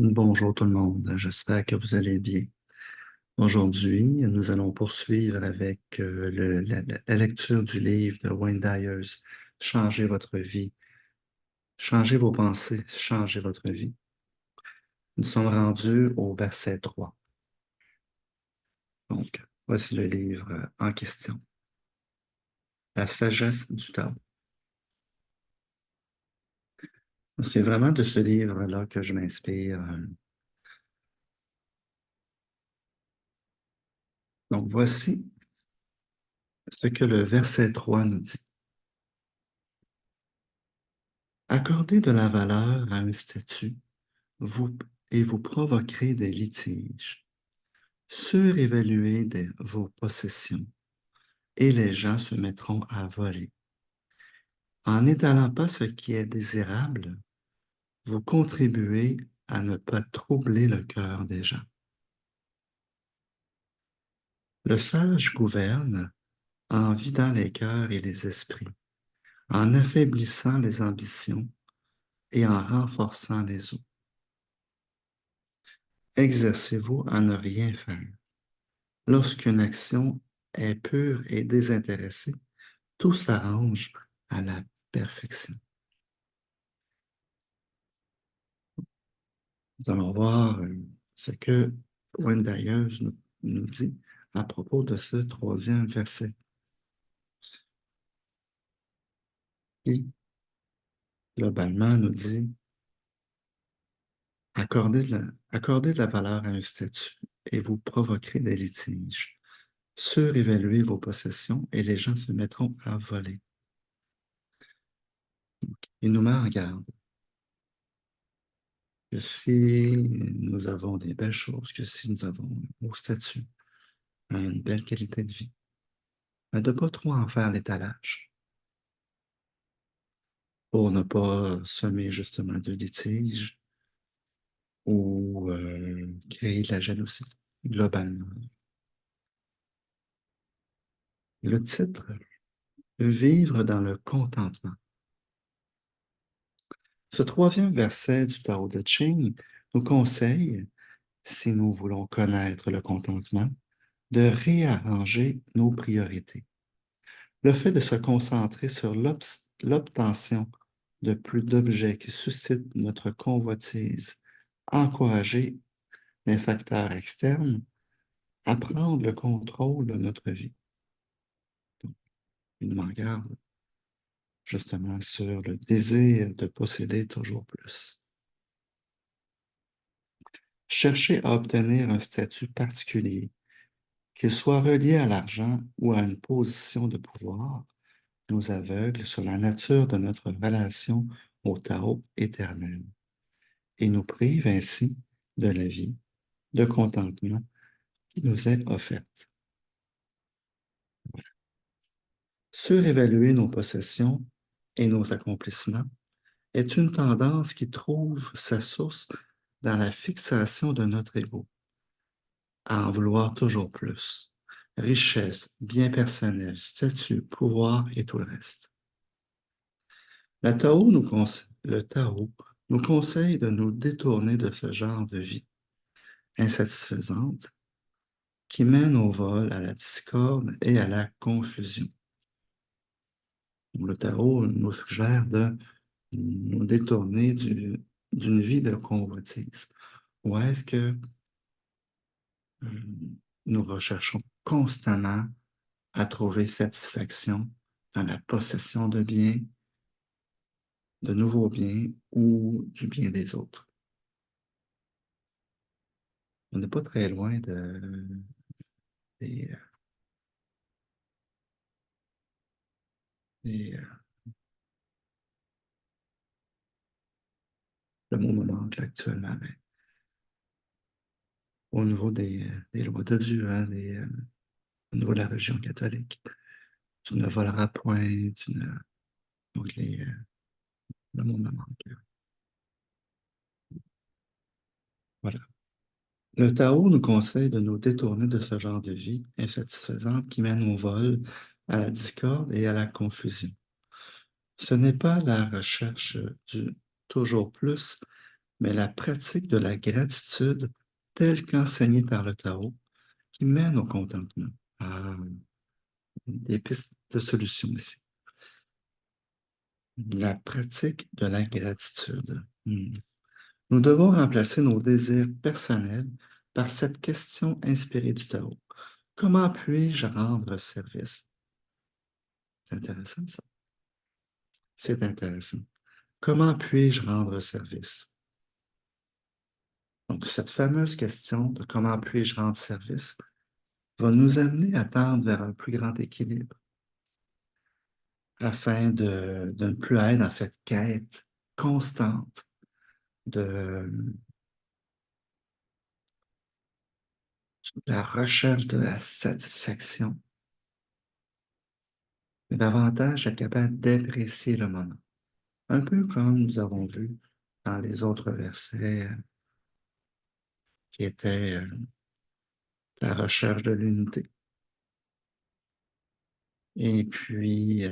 Bonjour tout le monde, j'espère que vous allez bien. Aujourd'hui, nous allons poursuivre avec la lecture du livre de Wayne Dyers, Changez votre vie, changez vos pensées, changez votre vie. Nous sommes rendus au verset 3. Donc, voici le livre en question. La sagesse du Tao. C'est vraiment de ce livre-là que je m'inspire. Donc, voici ce que le verset 3 nous dit. Accordez de la valeur à un statut vous, et vous provoquerez des litiges. Surévaluez vos possessions et les gens se mettront à voler. En n'étalant pas ce qui est désirable, vous contribuez à ne pas troubler le cœur des gens. Le sage gouverne en vidant les cœurs et les esprits, en affaiblissant les ambitions et en renforçant les eaux. Exercez-vous à ne rien faire. Lorsqu'une action est pure et désintéressée, tout s'arrange à la perfection. Nous allons voir ce que Wayne Dyers nous dit à propos de ce troisième verset qui, globalement, nous dit accordez de la valeur à un statut et vous provoquerez des litiges. Surévaluez vos possessions et les gens se mettront à voler. Il nous met en garde que si nous avons des belles choses, que si nous avons un beau statut, une belle qualité de vie, mais de ne pas trop en faire l'étalage pour ne pas semer justement de litiges ou créer de la jalousie globalement. Le titre, Vivre dans le contentement. Ce troisième verset du Tao Te Ching nous conseille, si nous voulons connaître le contentement, de réarranger nos priorités. Le fait de se concentrer sur l'obtention de plus d'objets qui suscitent notre convoitise, encourager les facteurs externes à prendre le contrôle de notre vie. Donc, il nous regarde justement sur le désir de posséder toujours plus. Chercher à obtenir un statut particulier, qu'il soit relié à l'argent ou à une position de pouvoir, nous aveugle sur la nature de notre relation au Tao éternel et nous prive ainsi de la vie, de contentement qui nous est offerte. Surévaluer nos possessions et nos accomplissements est une tendance qui trouve sa source dans la fixation de notre ego, à en vouloir toujours plus. Richesse, bien personnel, statut, pouvoir et tout le reste. Le Tao nous conseille de nous détourner de ce genre de vie insatisfaisante qui mène au vol, à la discorde et à la confusion. Le Tao nous suggère de nous détourner d'une vie de convoitise. Ou est-ce que euh, nous recherchons constamment à trouver satisfaction dans la possession de biens, de nouveaux biens ou du bien des autres? On n'est pas très loin des, des, de mon moment actuellement, mais au niveau des lois de Dieu, hein, au niveau de la religion catholique. Tu ne voleras point, tu ne... Donc, le mot me manque. Voilà. Le Tao nous conseille de nous détourner de ce genre de vie insatisfaisante qui mène au vol, à la discorde et à la confusion. Ce n'est pas la recherche du toujours plus mais la pratique de la gratitude telle qu'enseignée par le Tao qui mène au contentement. Ah, des pistes de solution ici. La pratique de la gratitude. Nous devons remplacer nos désirs personnels par cette question inspirée du Tao. Comment puis-je rendre service? C'est intéressant, ça. C'est intéressant. Comment puis-je rendre service? Donc, cette fameuse question de comment puis-je rendre service va nous amener à tendre vers un plus grand équilibre afin de ne plus être dans cette quête constante de la recherche de la satisfaction, mais davantage être capable d'apprécier le moment. Un peu comme nous avons vu dans les autres versets qui étaient la recherche de l'unité. Et puis,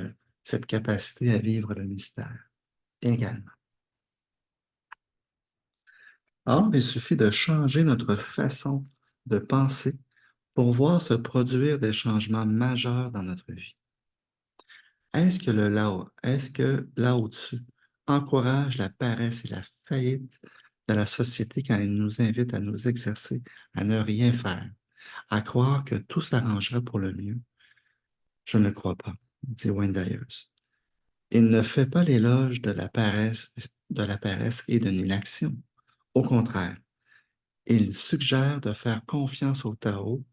cette capacité à vivre le mystère également. Or, il suffit de changer notre façon de penser pour voir se produire des changements majeurs dans notre vie. Est-ce que Lao-Tzu encourage la paresse et la faillite de la société quand il nous invite à nous exercer, à ne rien faire, à croire que tout s'arrangera pour le mieux? Je ne le crois pas, dit Wayne Dyers. Il ne fait pas l'éloge de la paresse et de l'inaction. Au contraire, il suggère de faire confiance au Tao,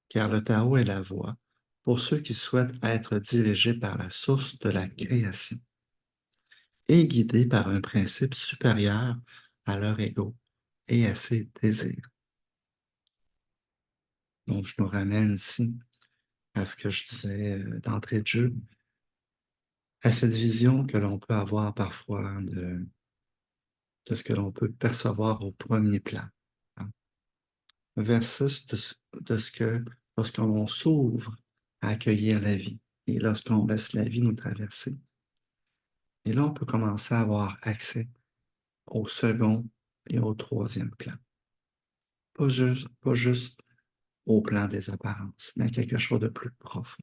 car le Tao est la voie pour ceux qui souhaitent être dirigés par la source de la création et guidés par un principe supérieur à leur ego et à ses désirs. Donc, je nous ramène ici à ce que je disais d'entrée de jeu, à cette vision que l'on peut avoir parfois de ce que l'on peut percevoir au premier plan, hein, versus de ce que lorsqu'on s'ouvre à accueillir la vie et lorsqu'on laisse la vie nous traverser. Et là, on peut commencer à avoir accès au second et au troisième plan. Pas juste au plan des apparences, mais à quelque chose de plus profond.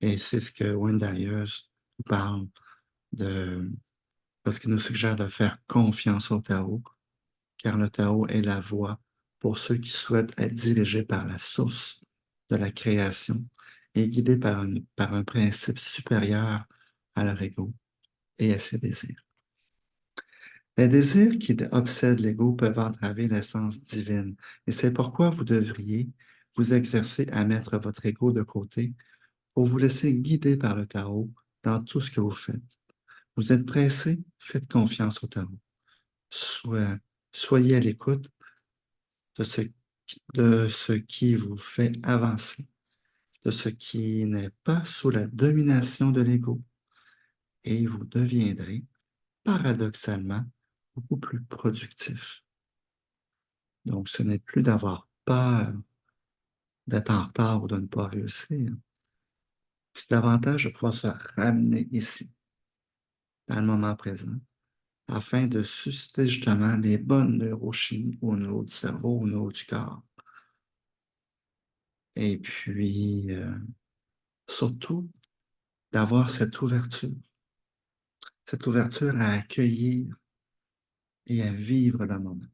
Et c'est ce que Wayne Dyer nous parle de, parce qu'il nous suggère de faire confiance au Tao, car le Tao est la voie pour ceux qui souhaitent être dirigés par la source de la création et guidés par un principe supérieur à leur ego et à ses désirs. Les désirs qui obsèdent l'ego peuvent entraver l'essence divine, et c'est pourquoi vous devriez vous exercer à mettre votre ego de côté pour vous laisser guider par le Tao dans tout ce que vous faites. Vous êtes pressé, faites confiance au Tao. Soyez à l'écoute de ce qui vous fait avancer, de ce qui n'est pas sous la domination de l'ego, et vous deviendrez, paradoxalement, beaucoup plus productif. Donc, ce n'est plus d'avoir peur d'être en retard ou de ne pas réussir. C'est davantage de pouvoir se ramener ici, dans le moment présent, afin de susciter justement les bonnes neurochimies au niveau du cerveau, au niveau du corps. Et puis, surtout, d'avoir cette ouverture à accueillir et à vivre le moment,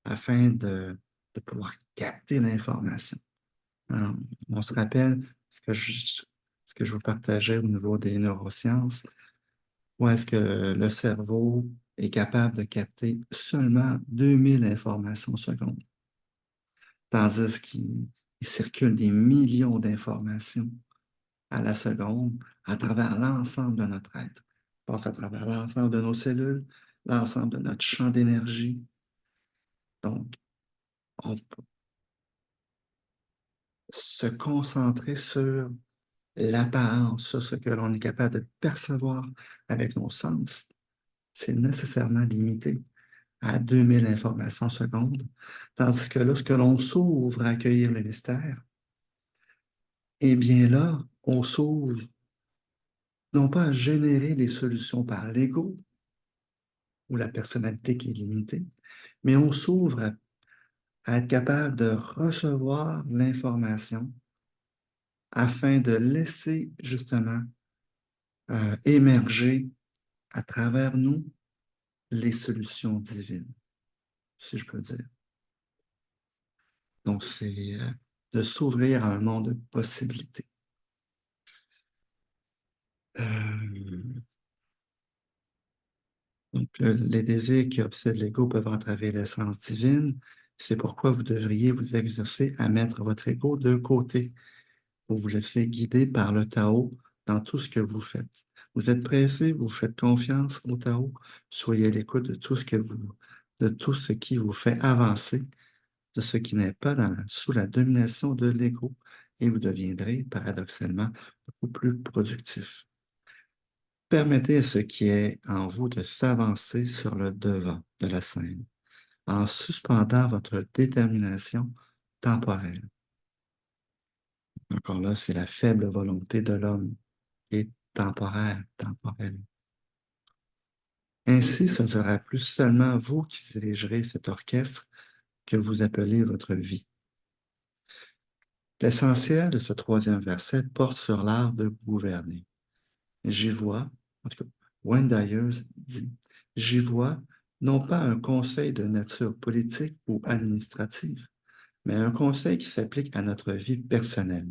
afin de pouvoir capter l'information. Alors, on se rappelle ce que je vous partageais au niveau des neurosciences, où est-ce que le cerveau est capable de capter seulement 2000 informations secondes, tandis qu'il circule des millions d'informations à la seconde à travers l'ensemble de notre être. Il passe à travers l'ensemble de nos cellules, l'ensemble de notre champ d'énergie. Donc, on peut se concentrer sur l'apparence, sur ce que l'on est capable de percevoir avec nos sens. C'est nécessairement limité à 2000 informations secondes, tandis que lorsque l'on s'ouvre à accueillir le mystère, eh bien là, on s'ouvre non pas à générer les solutions par l'ego ou la personnalité qui est limitée, mais on s'ouvre à être capable de recevoir l'information afin de laisser justement émerger à travers nous les solutions divines, si je peux dire. Donc, c'est de s'ouvrir à un monde de possibilités. Euh, donc, les désirs qui obsèdent l'ego peuvent entraver l'essence divine. C'est pourquoi vous devriez vous exercer à mettre votre ego de côté pour vous laisser guider par le Tao dans tout ce que vous faites. Vous êtes pressé, vous faites confiance au Tao, soyez à l'écoute de de tout ce qui vous fait avancer, de ce qui n'est pas sous la domination de l'ego, et vous deviendrez paradoxalement beaucoup plus productif. Permettez à ce qui est en vous de s'avancer sur le devant de la scène, en suspendant votre détermination temporelle. Encore là, c'est la faible volonté de l'homme qui est temporaire, temporelle. Ainsi, ce ne sera plus seulement vous qui dirigerez cet orchestre que vous appelez votre vie. L'essentiel de ce troisième verset porte sur l'art de gouverner. J'y vois, en tout cas, Wayne Dyer dit, j'y vois non pas un conseil de nature politique ou administrative, mais un conseil qui s'applique à notre vie personnelle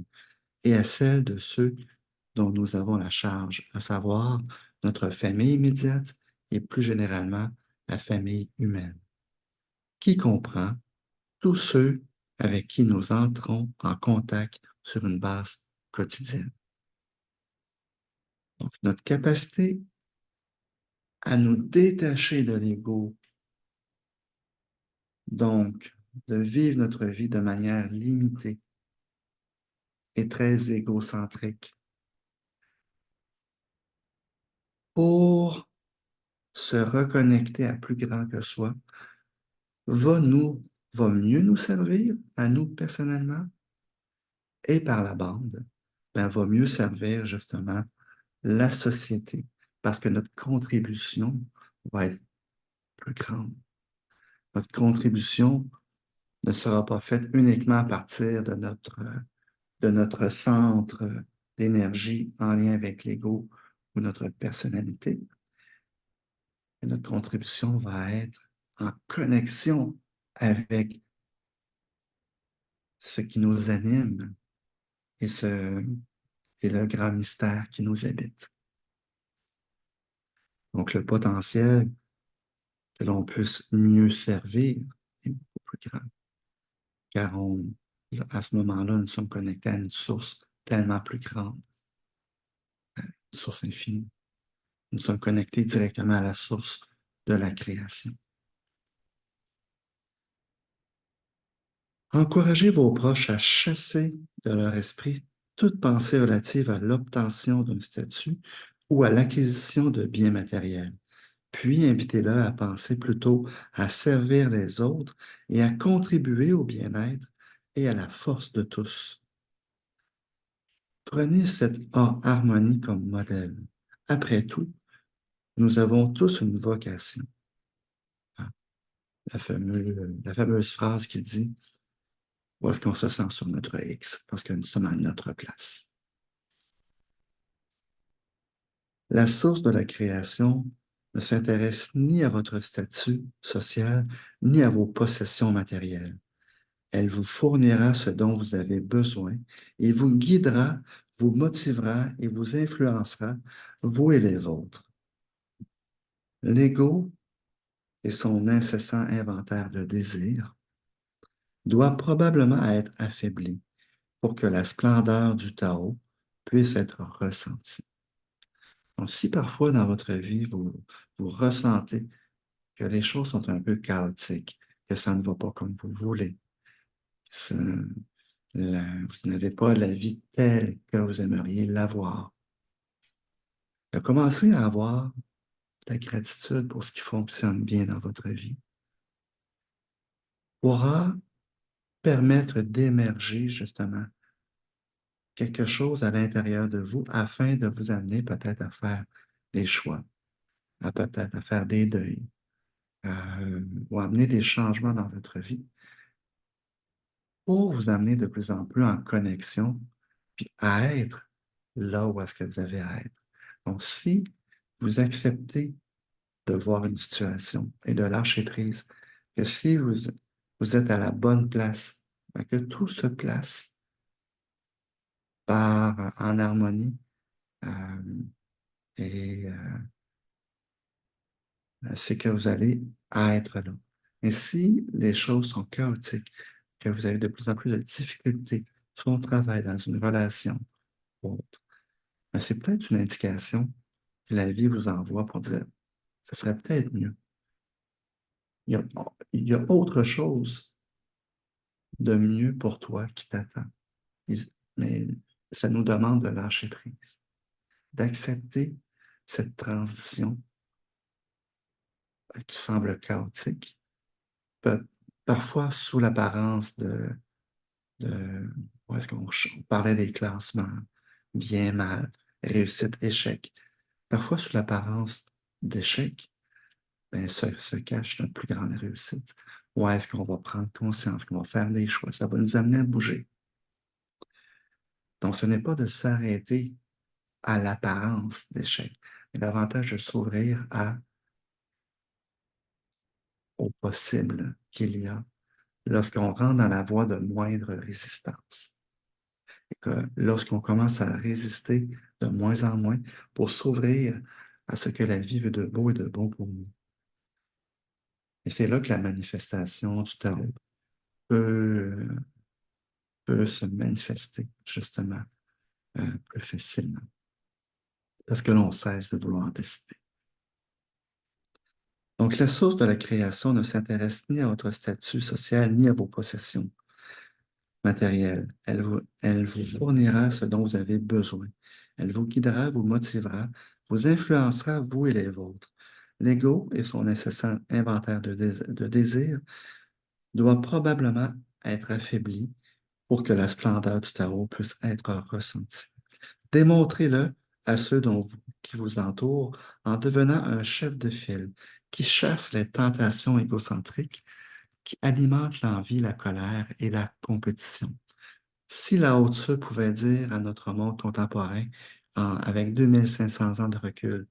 et à celle de ceux dont nous avons la charge, à savoir notre famille immédiate et plus généralement la famille humaine, qui comprend tous ceux avec qui nous entrons en contact sur une base quotidienne. Donc, notre capacité à nous détacher de l'ego, donc de vivre notre vie de manière limitée et très égocentrique, pour se reconnecter à plus grand que soi, va nous, va mieux nous servir à nous personnellement et par la bande, ben, va mieux servir justement la société parce que notre contribution va être plus grande. Notre contribution ne sera pas faite uniquement à partir de notre centre d'énergie en lien avec l'ego ou notre personnalité. Et notre contribution va être en connexion avec ce qui nous anime et, et le grand mystère qui nous habite. Donc, le potentiel que l'on puisse mieux servir est beaucoup plus grand. Car à ce moment-là, nous sommes connectés à une source tellement plus grande, une source infinie. Nous sommes connectés directement à la source de la création. Encouragez vos proches à chasser de leur esprit toute pensée relative à l'obtention d'un statut ou à l'acquisition de biens matériels. Puis invitez-le à penser plutôt à servir les autres et à contribuer au bien-être et à la force de tous. Prenez cette harmonie comme modèle. Après tout, nous avons tous une vocation. Hein, la fameuse phrase qui dit où est-ce qu'on se sent sur notre X parce que nous sommes à notre place. La source de la création ne s'intéresse ni à votre statut social, ni à vos possessions matérielles. Elle vous fournira ce dont vous avez besoin et vous guidera, vous motivera et vous influencera, vous et les vôtres. L'ego et son incessant inventaire de désirs doit probablement être affaibli pour que la splendeur du Tao puisse être ressentie. Donc, si parfois dans votre vie, vous ressentez que les choses sont un peu chaotiques, que ça ne va pas comme vous voulez, que vous n'avez pas la vie telle que vous aimeriez l'avoir, commencez à avoir de la gratitude pour ce qui fonctionne bien dans votre vie pourra permettre d'émerger justement quelque chose à l'intérieur de vous afin de vous amener peut-être à faire des choix, à peut-être à faire des deuils, ou amener des changements dans votre vie pour vous amener de plus en plus en connexion, puis à être là où est-ce que vous avez à être. Donc, si vous acceptez de voir une situation et de lâcher prise, que si vous êtes à la bonne place, ben que tout se place par, en harmonie euh, et c'est que vous allez être là. Et si les choses sont chaotiques, que vous avez de plus en plus de difficultés sur le travail, dans une relation ou autre, ben c'est peut-être une indication que la vie vous envoie pour dire, ça serait peut-être mieux. Il y a, il y a autre chose de mieux pour toi qui t'attend. Mais ça nous demande de lâcher prise, d'accepter cette transition qui semble chaotique, peut- parfois sous l'apparence de où est-ce on parlait des classements, bien, mal, réussite, échec. Parfois sous l'apparence d'échec, ben, se cache notre plus grande réussite. Où est-ce qu'on va prendre conscience, qu'on va faire des choix? Ça va nous amener à bouger. Donc, ce n'est pas de s'arrêter à l'apparence d'échec, mais davantage de s'ouvrir au possible qu'il y a lorsqu'on rentre dans la voie de moindre résistance. Et que lorsqu'on commence à résister de moins en moins pour s'ouvrir à ce que la vie veut de beau et de bon pour nous. Et c'est là que la manifestation du tarot peut, peut se manifester, justement, plus facilement, parce que l'on cesse de vouloir décider. Donc, la source de la création ne s'intéresse ni à votre statut social, ni à vos possessions matérielles. Elle vous fournira ce dont vous avez besoin. Elle vous guidera, vous motivera, vous influencera, vous et les vôtres. L'ego et son incessant inventaire de désirs doit probablement être affaibli pour que la splendeur du tarot puisse être ressentie. Démontrez-le à ceux qui vous entourent en devenant un chef de file qui chasse les tentations égocentriques qui alimentent l'envie, la colère et la compétition. Si Lao Tzu pouvait dire à notre monde contemporain, avec 2500 ans de recul,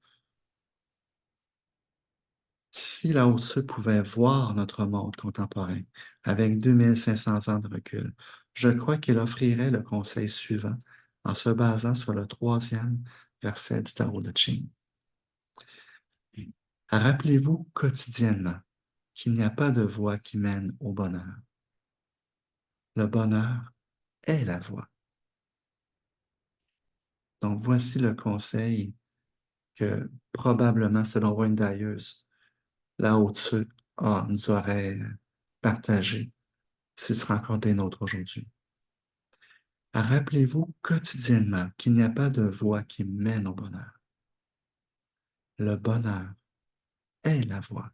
si Lao Tzu pouvait voir notre monde contemporain avec 2500 ans de recul, je crois qu'il offrirait le conseil suivant en se basant sur le troisième verset du tarot de Ching. Rappelez-vous quotidiennement qu'il n'y a pas de voie qui mène au bonheur. Le bonheur est la voie. Donc voici le conseil que probablement, selon Wayne Dyer, Lao Tzu nous aurait partagé s'il sera encore des nôtres aujourd'hui. Rappelez-vous quotidiennement qu'il n'y a pas de voie qui mène au bonheur. Le bonheur est la voie.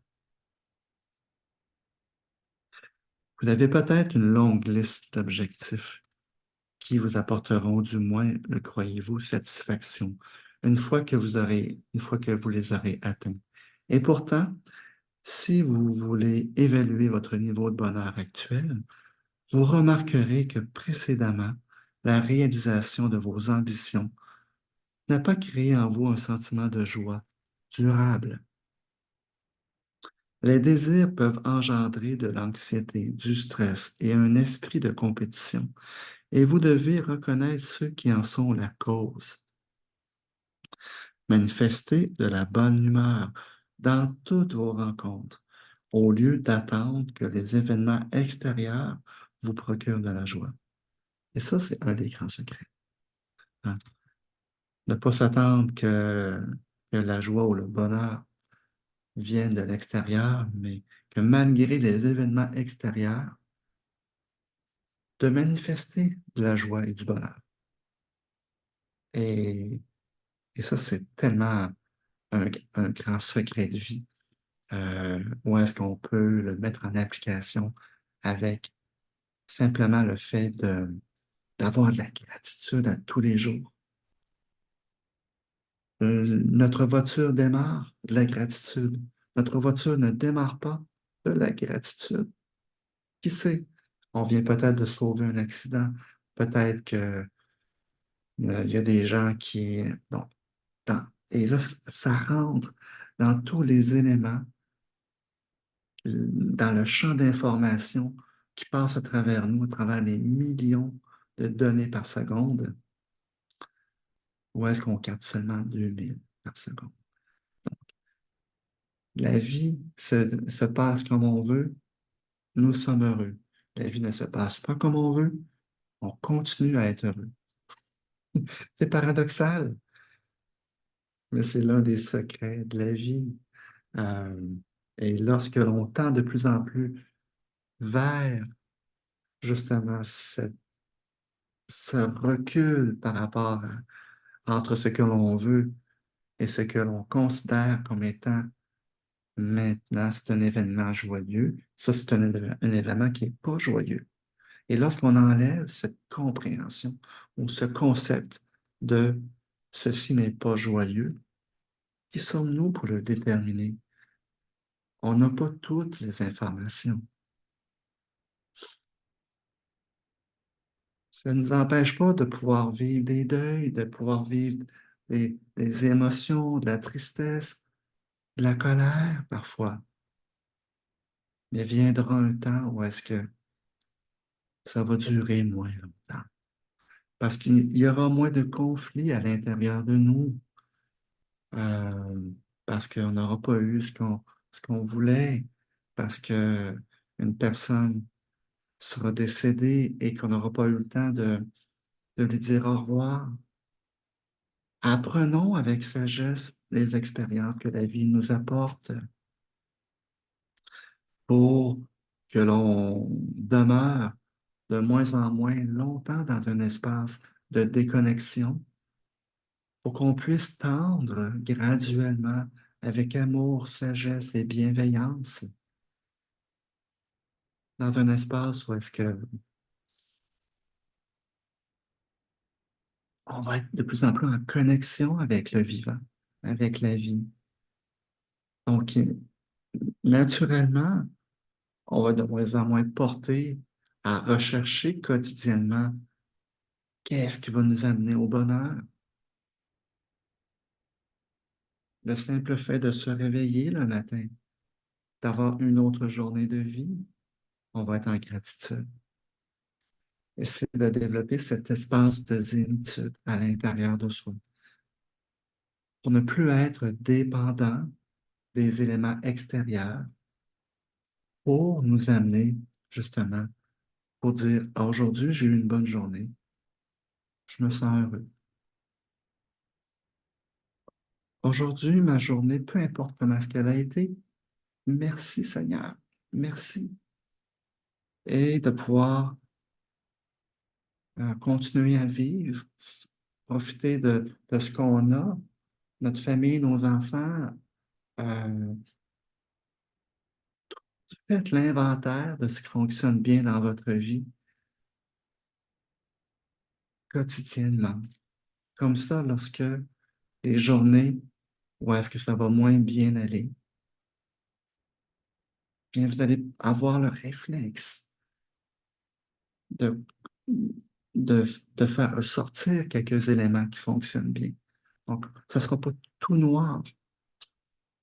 Vous avez peut-être une longue liste d'objectifs qui vous apporteront, du moins, le croyez-vous, satisfaction une fois que vous les aurez atteints. Et pourtant, si vous voulez évaluer votre niveau de bonheur actuel, vous remarquerez que précédemment, la réalisation de vos ambitions n'a pas créé en vous un sentiment de joie durable. Les désirs peuvent engendrer de l'anxiété, du stress et un esprit de compétition, et vous devez reconnaître ceux qui en sont la cause. Manifestez de la bonne humeur dans toutes vos rencontres, au lieu d'attendre que les événements extérieurs vous procurent de la joie. Et ça, c'est un des grands secrets, hein. Ne pas s'attendre que la joie ou le bonheur viennent de l'extérieur, mais que malgré les événements extérieurs, de manifester de la joie et du bonheur. Et, et ça, c'est tellement un grand secret de vie. Où est-ce qu'on peut le mettre en application avec simplement le fait d'avoir de la gratitude à tous les jours. Notre voiture démarre de la gratitude. Notre voiture ne démarre pas de la gratitude. Qui sait? On vient peut-être de sauver un accident. Peut-être que, il y a des gens qui... Donc, et là, ça rentre dans tous les éléments, dans le champ d'information qui passe à travers nous, à travers les millions de données par seconde. Ou est-ce qu'on capte seulement 2000 par seconde? La vie se passe comme on veut, nous sommes heureux. La vie ne se passe pas comme on veut, on continue à être heureux. C'est paradoxal, mais c'est l'un des secrets de la vie. Euh, et lorsque l'on tend de plus en plus vers justement ce recul par rapport entre ce que l'on veut et ce que l'on considère comme étant maintenant, c'est un événement joyeux, ça, c'est un événement qui n'est pas joyeux. Et lorsqu'on enlève cette compréhension ou ce concept de ceci n'est pas joyeux, qui sommes-nous pour le déterminer? On n'a pas toutes les informations. Ça ne nous empêche pas de pouvoir vivre des deuils, de pouvoir vivre des émotions, de la tristesse, de la colère parfois. Mais viendra un temps où est-ce que ça va durer moins longtemps. Parce qu'il y aura moins de conflits à l'intérieur de nous, parce qu'on n'aura pas eu ce qu'on voulait, parce que une personne sera décédée et qu'on n'aura pas eu le temps de lui dire au revoir. Apprenons avec sagesse les expériences que la vie nous apporte pour que l'on demeure de moins en moins longtemps dans un espace de déconnexion, pour qu'on puisse tendre graduellement avec amour, sagesse et bienveillance dans un espace où est-ce que on va être de plus en plus en connexion avec le vivant, avec la vie. Donc, naturellement, on va de moins en moins porter à rechercher quotidiennement qu'est-ce qui va nous amener au bonheur. Le simple fait de se réveiller le matin, d'avoir une autre journée de vie, on va être en gratitude. Et c'est de développer cet espace de zénitude à l'intérieur de soi, pour ne plus être dépendant des éléments extérieurs, pour nous amener justement, pour dire, ah, aujourd'hui, j'ai eu une bonne journée, je me sens heureux. Aujourd'hui, ma journée, peu importe comment est-ce qu'elle a été, merci Seigneur, merci. Et de pouvoir continuer à vivre, profiter de ce qu'on a, notre famille, nos enfants. Faites l'inventaire de ce qui fonctionne bien dans votre vie quotidiennement. Comme ça, lorsque les journées où est-ce que ça va moins bien aller, bien, vous allez avoir le réflexe de, de, de faire ressortir quelques éléments qui fonctionnent bien. Donc, ça ne sera pas tout noir,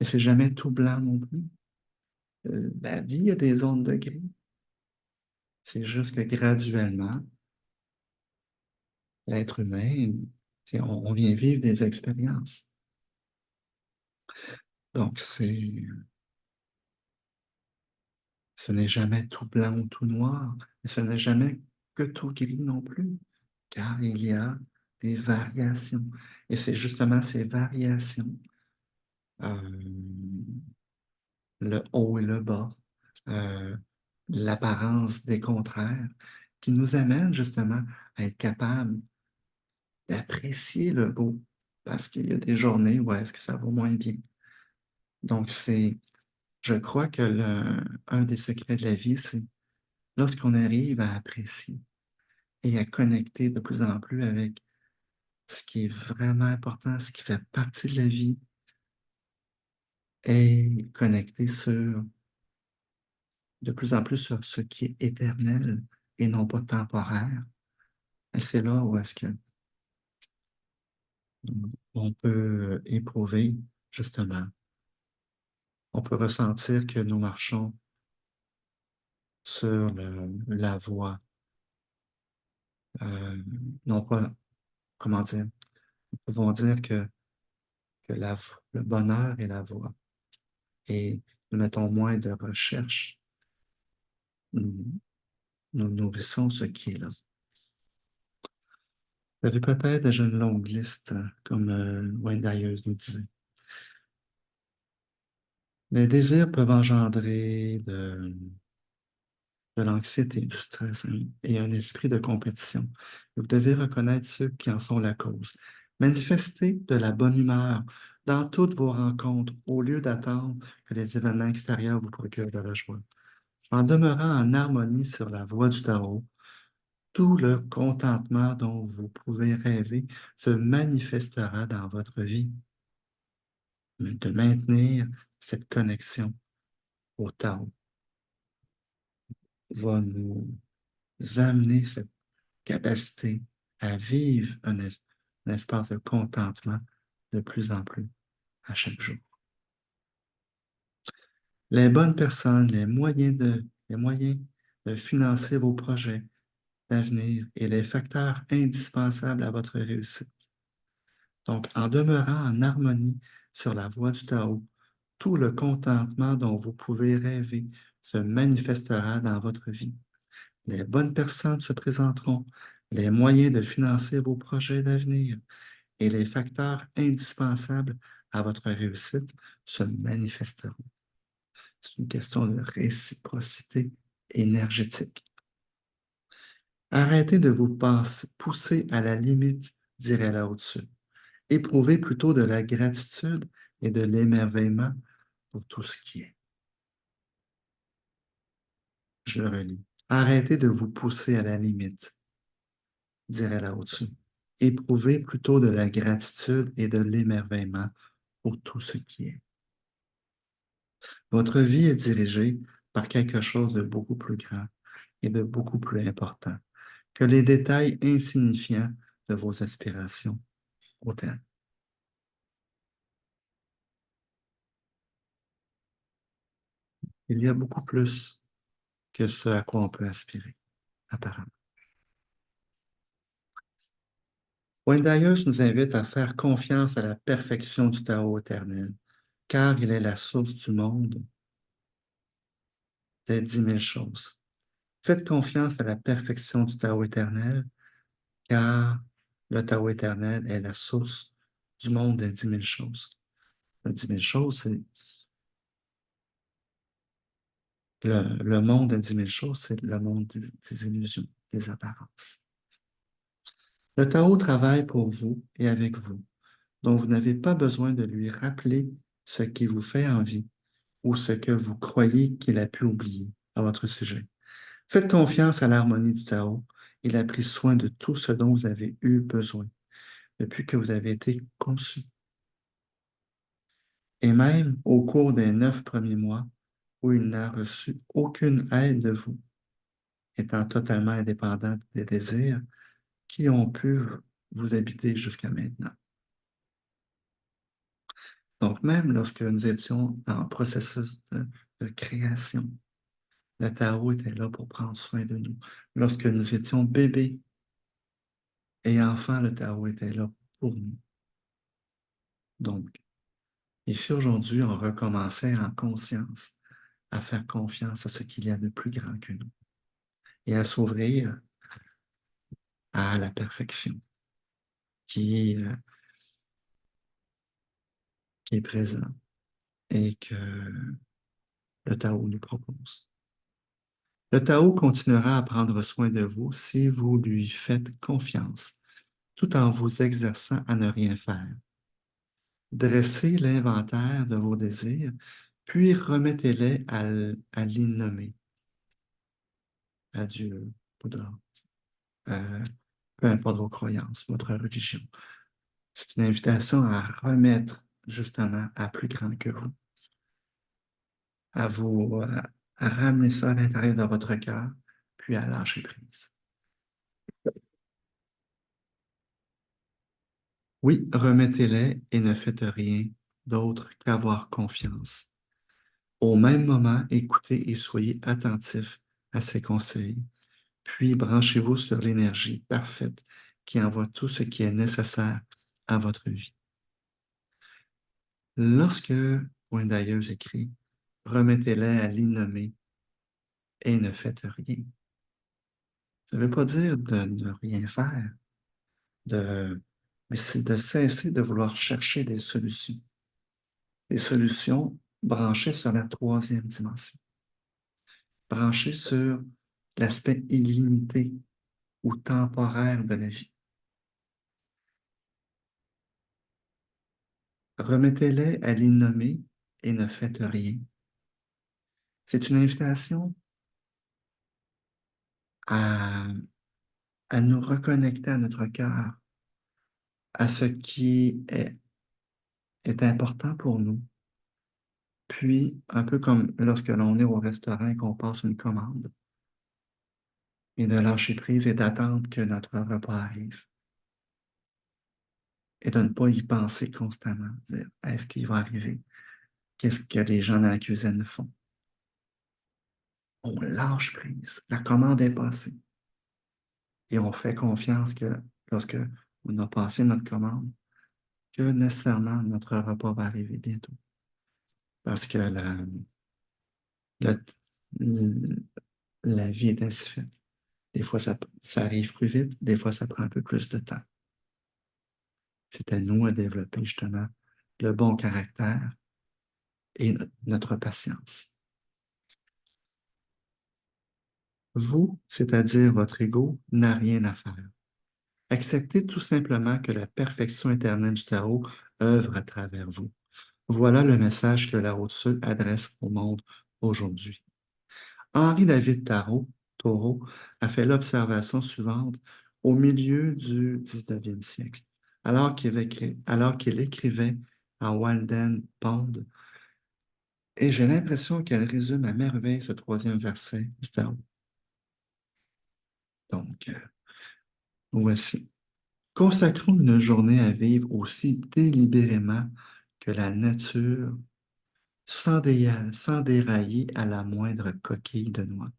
et c'est jamais tout blanc non plus. La vie, il y a des zones de gris. C'est juste que graduellement, l'être humain, on vient vivre des expériences. Donc, ce n'est jamais tout blanc ou tout noir, mais ce n'est jamais que tout gris non plus, car il y a des variations. Et c'est justement ces variations, euh, le haut et le bas, euh, l'apparence des contraires, qui nous amènent justement à être capables d'apprécier le beau, parce qu'il y a des journées où est-ce que ça va moins bien. Donc, je crois que un des secrets de la vie, c'est lorsqu'on arrive à apprécier. et à connecter de plus en plus avec ce qui est vraiment important, ce qui fait partie de la vie, et connecter de plus en plus sur ce qui est éternel et non pas temporaire. Et c'est là où est-ce que on peut éprouver, justement, on peut ressentir que nous marchons sur la voie, euh, non pas, comment dire, nous pouvons dire que le bonheur est la voie et nous mettons moins de recherche, nous, nous nourrissons ce qui est là. Vous avez peut-être déjà une longue liste, comme Wayne Dyer nous disait. Les désirs peuvent engendrer de l'anxiété, du stress, hein, et un esprit de compétition. Vous devez reconnaître ceux qui en sont la cause. Manifestez de la bonne humeur dans toutes vos rencontres au lieu d'attendre que les événements extérieurs vous procurent de la joie. En demeurant en harmonie sur la voie du Tao, tout le contentement dont vous pouvez rêver se manifestera dans votre vie. De maintenir cette connexion au Tao va nous amener cette capacité à vivre un espace de contentement de plus en plus à chaque jour. Les bonnes personnes, les moyens de financer vos projets d'avenir et les facteurs indispensables à votre réussite. Donc, en demeurant en harmonie sur la voie du Tao, tout le contentement dont vous pouvez rêver se manifestera dans votre vie. Les bonnes personnes se présenteront, les moyens de financer vos projets d'avenir et les facteurs indispensables à votre réussite se manifesteront. C'est une question de réciprocité énergétique. Arrêtez de vous pousser à la limite, dirait là au-dessus. Éprouvez plutôt de la gratitude et de l'émerveillement pour tout ce qui est. Je le relis. Arrêtez de vous pousser à la limite, dirait là au-dessus. Éprouvez plutôt de la gratitude et de l'émerveillement pour tout ce qui est. Votre vie est dirigée par quelque chose de beaucoup plus grand et de beaucoup plus important que les détails insignifiants de vos aspirations hautaines. Il y a beaucoup plus que ce à quoi on peut aspirer, apparemment. Wendaeus nous invite à faire confiance à la perfection du Tao éternel, car il est la source du monde des 10 000 choses. Faites confiance à la perfection du Tao éternel, car le Tao éternel est la source du monde des 10 000 choses. Les 10 000 choses, c'est le monde des 10 000 choses, c'est le monde des illusions, des apparences. Le Tao travaille pour vous et avec vous, donc vous n'avez pas besoin de lui rappeler ce qui vous fait envie ou ce que vous croyez qu'il a pu oublier à votre sujet. Faites confiance à l'harmonie du Tao. Il a pris soin de tout ce dont vous avez eu besoin depuis que vous avez été conçu. Et même au cours des 9 premiers mois où il n'a reçu aucune aide de vous, étant totalement indépendant des désirs qui ont pu vous habiter jusqu'à maintenant. Donc, même lorsque nous étions en processus de création, le Tao était là pour prendre soin de nous. Lorsque nous étions bébés et enfants, le Tao était là pour nous. Donc, ici aujourd'hui, on recommençait en conscience à faire confiance à ce qu'il y a de plus grand que nous et à s'ouvrir à la perfection qui, euh, qui est présente et que le Tao nous propose. Le Tao continuera à prendre soin de vous si vous lui faites confiance, tout en vous exerçant à ne rien faire. Dressez l'inventaire de vos désirs, puis remettez-les à l'innommé, à Dieu, Bouddha. euh, peu importe vos croyances, votre religion. C'est une invitation à remettre justement à plus grand que vous, à vous, à ramener ça à l'intérieur de votre cœur, puis à lâcher prise. Oui, remettez-les et ne faites rien d'autre qu'avoir confiance. Au même moment, écoutez et soyez attentifs à ces conseils. Puis branchez-vous sur l'énergie parfaite qui envoie tout ce qui est nécessaire à votre vie. Lorsque Point d'ailleurs écrit, remettez-les à l'innommé et ne faites rien. Ça ne veut pas dire de ne rien faire, de... mais c'est de cesser de vouloir chercher des solutions branchées sur la troisième dimension, branchées sur l'aspect illimité ou temporaire de la vie. Remettez-les à l'innommé et ne faites rien. C'est une invitation à, à nous reconnecter à notre cœur, à ce qui est important pour nous. Puis, un peu comme lorsque l'on est au restaurant et qu'on passe une commande, et de lâcher prise et d'attendre que notre repas arrive. Et de ne pas y penser constamment, dire, est-ce qu'il va arriver? Qu'est-ce que les gens dans la cuisine font? On lâche prise. La commande est passée. Et on fait confiance que lorsque on a passé notre commande, que nécessairement notre repas va arriver bientôt. Parce que la, la vie est ainsi faite. Des fois, ça arrive plus vite, des fois, ça prend un peu plus de temps. C'est à nous à développer justement le bon caractère et notre patience. Vous, c'est-à-dire votre ego, n'a rien à faire. Acceptez tout simplement que la perfection éternelle du tarot œuvre à travers vous. Voilà le message que Lao Tzu adresse au monde aujourd'hui. Henri David Thoreau a fait l'observation suivante au milieu du 19e siècle, alors qu'il écrivait à Walden Pond, et j'ai l'impression qu'elle résume à merveille ce troisième verset du Tao. Donc, voici. Consacrons une journée à vivre aussi délibérément que la nature, sans dérailler à la moindre coquille de noix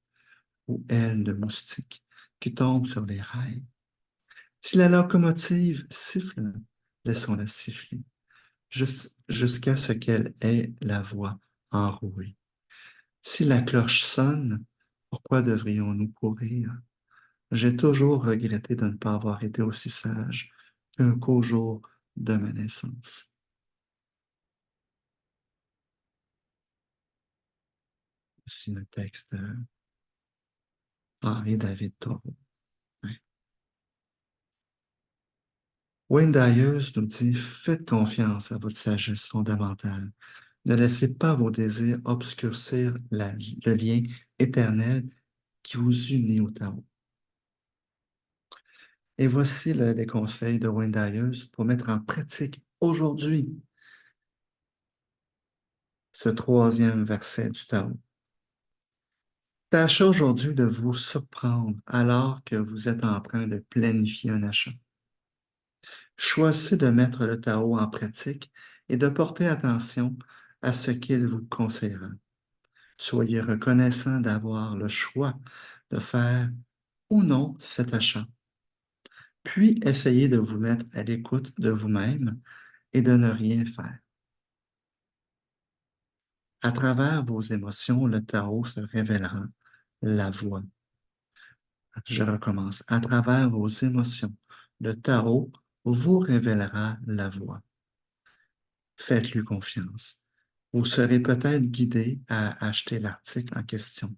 ou aile de moustique qui tombe sur les rails. Si la locomotive siffle, laissons-la siffler, jusqu'à ce qu'elle ait la voix enrouée. Si la cloche sonne, pourquoi devrions-nous courir? J'ai toujours regretté de ne pas avoir été aussi sage qu'au jour de ma naissance. C'est le texte de Henri David Thoreau. Ouais. Wayne Dyer nous dit, faites confiance à votre sagesse fondamentale. Ne laissez pas vos désirs obscurcir le lien éternel qui vous unit au Tao. Et voici les conseils de Wayne Dyer pour mettre en pratique aujourd'hui ce troisième verset du Tao. Tâchez aujourd'hui de vous surprendre alors que vous êtes en train de planifier un achat. Choisissez de mettre le Tao en pratique et de porter attention à ce qu'il vous conseillera. Soyez reconnaissant d'avoir le choix de faire ou non cet achat. Puis essayez de vous mettre à l'écoute de vous-même et de ne rien faire. À travers vos émotions, le Tao se révélera la voie. Je recommence. À travers vos émotions, le Tao vous révélera la voie. Faites-lui confiance. Vous serez peut-être guidé à acheter l'article en question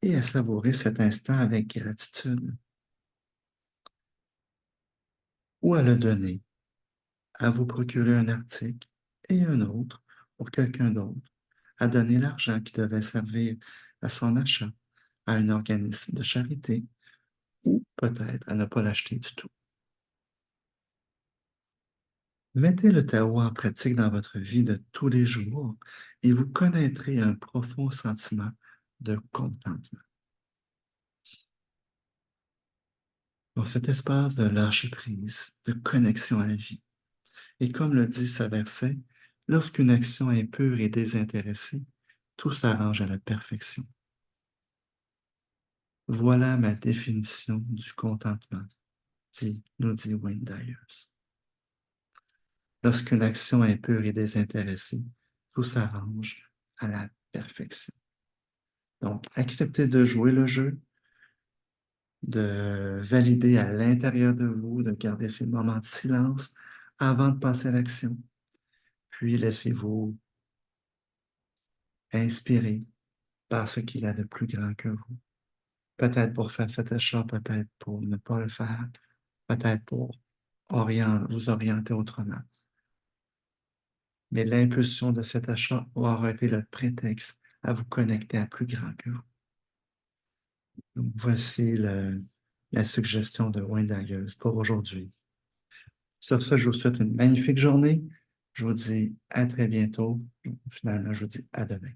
et à savourer cet instant avec gratitude, ou à le donner, à vous procurer un article et un autre pour quelqu'un d'autre, à donner l'argent qui devait servir à son achat à un organisme de charité ou peut-être à ne pas l'acheter du tout. Mettez le Tao en pratique dans votre vie de tous les jours et vous connaîtrez un profond sentiment de contentement. Dans cet espace de lâcher-prise, de connexion à la vie. Et comme le dit ce verset, lorsqu'une action est pure et désintéressée, tout s'arrange à la perfection. Voilà ma définition du contentement, nous dit Wayne Dyer. Lorsqu'une action est pure et désintéressée, tout s'arrange à la perfection. Donc, acceptez de jouer le jeu, de valider à l'intérieur de vous, de garder ces moments de silence avant de passer à l'action. Puis laissez-vous inspirer par ce qu'il y a de plus grand que vous. Peut-être pour faire cet achat, peut-être pour ne pas le faire, peut-être pour vous orienter autrement. Mais l'impulsion de cet achat aura été le prétexte à vous connecter à plus grand que vous. Donc, voici la suggestion de Wayne Dyer pour aujourd'hui. Sur ce, je vous souhaite une magnifique journée. Je vous dis à très bientôt. Finalement, je vous dis à demain.